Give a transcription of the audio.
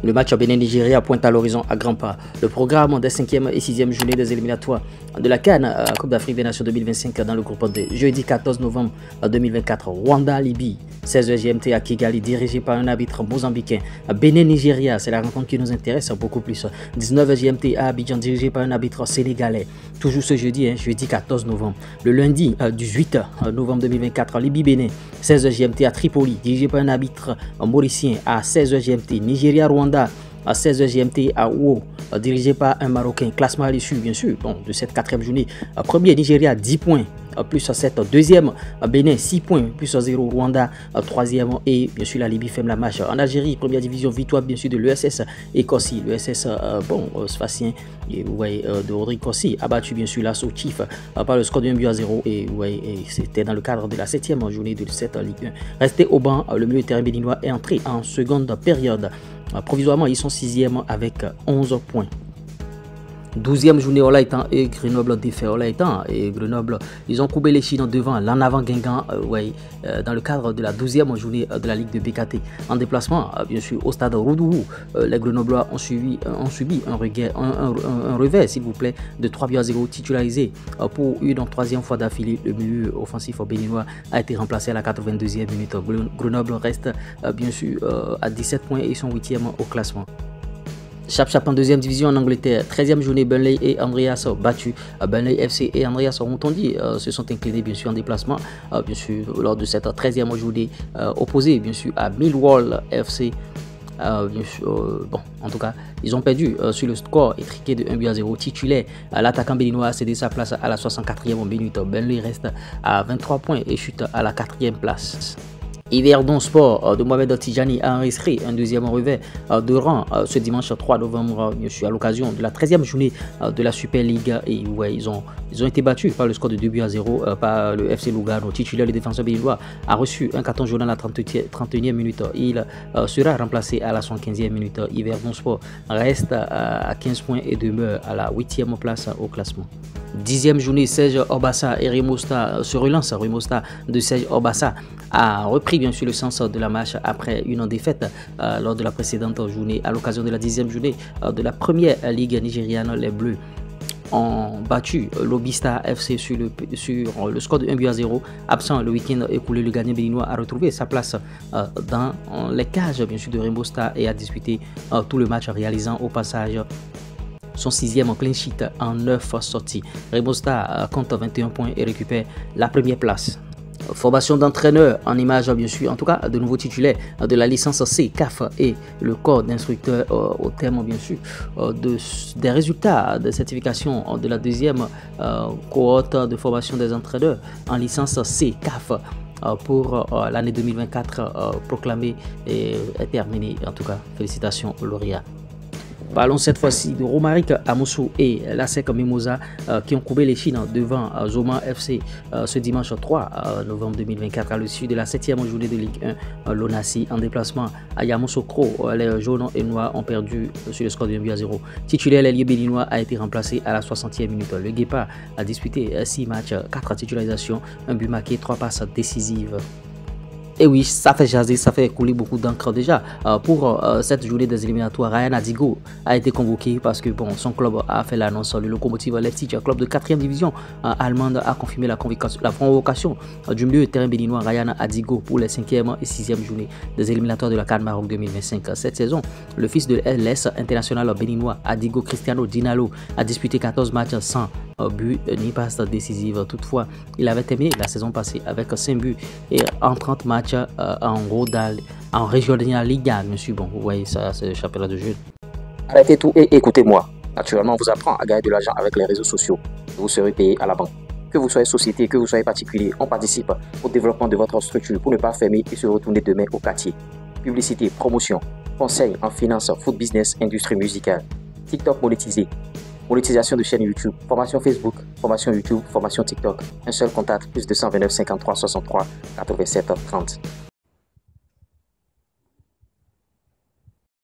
Le match Bénin-Nigeria pointe à l'horizon à grands pas. Le programme des 5e et 6e journées des éliminatoires de la CAN, Coupe d'Afrique des Nations 2025 dans le groupe D. Jeudi 14 novembre 2024, Rwanda-Libye, 16h GMT à Kigali, dirigé par un arbitre mozambicain. Bénin-Nigeria, c'est la rencontre qui nous intéresse beaucoup plus. 19h GMT à Abidjan, dirigé par un arbitre sénégalais. Toujours ce jeudi, jeudi 14 novembre. Le lundi 18 novembre 2024, Libye-Bénin, 16h GMT à Tripoli, dirigé par un arbitre mauricien. À 16h GMT, Nigeria-Rwanda, à 16h GMT à Ouo, dirigé par un Marocain. Classement à l'issue, bien sûr, de cette 4e journée. Premier, Nigeria, 10 points, plus 7. Deuxième, Bénin, 6 points, plus 0. Rwanda, 3e. Et bien sûr, la Libye ferme la marche. En Algérie, première division, victoire, bien sûr, de l'ESS et Kossi. L'ESS, Sfacien, et vous voyez, de Rodrigue Kossi, abattu, bien sûr, l'assaut Chief par le score de 1-0. Et vous voyez, c'était dans le cadre de la 7e journée de cette Ligue 1. Resté au banc, le milieu de terrain béninois est entré en seconde période. Provisoirement, ils sont 6e avec 11 points. 12e journée, Olaïtan et Grenoble défait Olaïtan. Et Grenoble, ils ont coupé les chines devant l'en avant Guingamp, dans le cadre de la 12e journée de la Ligue de BKT. En déplacement, bien sûr, au stade Roudourou, les Grenoblois ont subi un revers, s'il vous plaît, de 3-0 titularisé pour une 3e fois d'affilée. Le milieu offensif béninois a été remplacé à la 82e minute. Grenoble reste, bien sûr, à 17 points et sont 8e au classement. Chap en 2e division en Angleterre, 13e journée, Burnley et Andreas battus. Burnley FC et Andreas se sont inclinés bien sûr en déplacement, bien sûr lors de cette 13e journée opposée bien sûr à Millwall FC. Bien sûr, en tout cas, ils ont perdu sur le score étriqué de 1-0 titulaire. L'attaquant béninois a cédé sa place à la 64e minute. Burnley reste à 23 points et chute à la 4e place. Yverdon Sport de Mohamed Tijani a enregistré un 2e revers de rang ce dimanche 3 novembre, bien sûr, à l'occasion de la 13e journée de la Super League. Et ouais, ils ont été battus par le score de 2-0 par le FC Lugano. Titulaire, le défenseur béninois a reçu un carton jaune à la 31e minute. Il sera remplacé à la 75e minute. Yverdon Sport reste à 15 points et demeure à la 8e place au classement. 10e journée, Serge Orbassa et Remosta se relancent. Remosta de Serge Orbassa a repris bien sûr le sens de la marche après une défaite lors de la précédente journée. À l'occasion de la 10e journée de la première ligue nigériane, les Bleus ont battu l'Obista FC sur le score de 1-0. Absent le week-end écoulé, le gardien béninois a retrouvé sa place dans les cages bien sûr de Remosta et a disputé tout le match, réalisant au passage son 6e clean sheet en 9 sorties. Remosta compte 21 points et récupère la première place. Formation d'entraîneurs en image bien sûr, en tout cas de nouveaux titulaires de la licence C, CAF et le corps d'instructeurs au terme bien sûr des résultats de certification de la 2e cohorte de formation des entraîneurs en licence C, CAF pour l'année 2024 proclamée et terminée. En tout cas, félicitations aux lauréats. Parlons cette fois-ci de Romaric Amoussou et Lasek Mimosa qui ont courbé les chines devant Zoma FC ce dimanche 3 novembre 2024 à l'issue de la 7e journée de Ligue 1. L'Onassi en déplacement à Yamoussoukro, les jaunes et noirs ont perdu sur le score de 1-0. Titulaire, l'ailier béninois a été remplacé à la 60e minute. Le Guépard a disputé 6 matchs, 4 titularisations, un but marqué, 3 passes décisives. Et oui, ça fait jaser, ça fait couler beaucoup d'encre déjà. Pour cette journée des éliminatoires, Ryan Adigo a été convoqué parce que son club a fait l'annonce. Le Lokomotiv Leipzig, club de 4e division allemande, a confirmé la convocation du milieu de terrain béninois Ryan Adigo pour les 5e et 6e journées des éliminatoires de la CAN Maroc 2025. Cette saison, le fils de LS international béninois Adigo Cristiano Dinalo a disputé 14 matchs sans but ni passe décisive. Toutefois, il avait terminé la saison passée avec 5 buts et en 30 matchs en Régional Liga. Monsieur, vous voyez ça, c'est le championnat de jeu. Arrêtez tout et écoutez-moi. Naturellement, on vous apprend à gagner de l'argent avec les réseaux sociaux. Vous serez payé à la banque. Que vous soyez société, que vous soyez particulier, on participe au développement de votre structure pour ne pas fermer et se retourner demain au quartier. Publicité, promotion, conseils en finance, food business, industrie musicale, TikTok monétisé, monétisation de chaîne YouTube, formation Facebook, formation YouTube, formation TikTok. Un seul contact, plus 229 53 63 87 30.